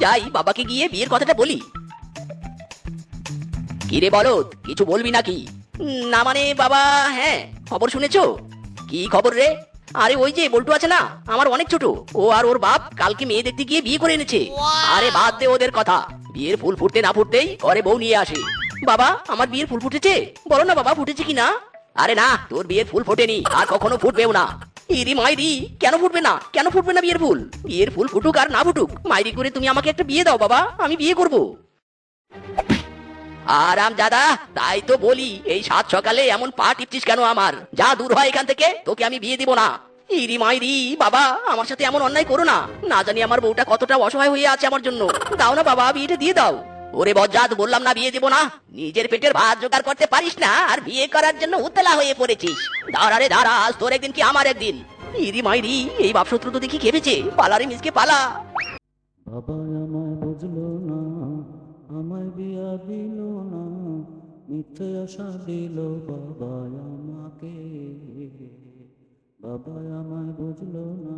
যাই বাবাকে গিয়ে বিয়ের কথাটা বলি। কিরে বলদ, কিছু বলবি নাকি? না মানে বাবা, হ্যাঁ খবর শুনেছো? কি খবর রে? আরে ওই যে বল্টু আছে না, আমার অনেক ছোট, ও আর ওর বাপ কালকে মেয়ে দেখতে গিয়ে বিয়ে করে এনেছে। আরে বাদ দে ওদের কথা, বিয়ের ফুল ফুটতে না ফুটতেই ঘরে বউ নিয়ে আসে। বাবা, আমার বিয়ের ফুল ফুটেছে? বলো না বাবা, ফুটেছে কি না? আরে না, তোর বিয়ের ফুল ফোটেনি, আর কখনো ফুটবেও না। ইরি মাইরি, কেন ফুটবে না, কেন ফুটবে না বিয়ের ফুল? বিয়ের ফুল ফুটুক আর না ফুটুক, মাইরি করে তুমি আমাকে একটা বিয়ে দাও বাবা, আমি বিয়ে করব। আরাম দাদা, তাই তো বলি, এই সাত সকালে এমন পা টিপছিস কেন আমার? যা দূর হয় এখান থেকে, তোকে আমি বিয়ে দিব না। ইরি মাইরি বাবা, আমার সাথে এমন অন্যায় করো না। না জানি আমার বউটা কতটা অসহায় হয়ে আছে আমার জন্য। দাও না বাবা, বিয়েটা দিয়ে দাও। ওরে বজ্জাত, বললাম না বিয়ে দিব না। নিজের পেটের ভাত জোগাড় করতে পারিস না, আর বিয়ে করার জন্য উতলা হয়ে পড়েছিস। দাঁড়া রে দাঁড়া, আজ তোর একদিন কি আমার একদিন। ইরি মাইরি, এই বাপ শত্রু তো দেখি খেপেছে, পালারে মিসকে পালা। বাবা আমায় বুঝলো না, আমায় বিয়া দিল না, মিথ্যে আশা দিল বাবা আমাকে। বাবা আমায় বুঝলো না,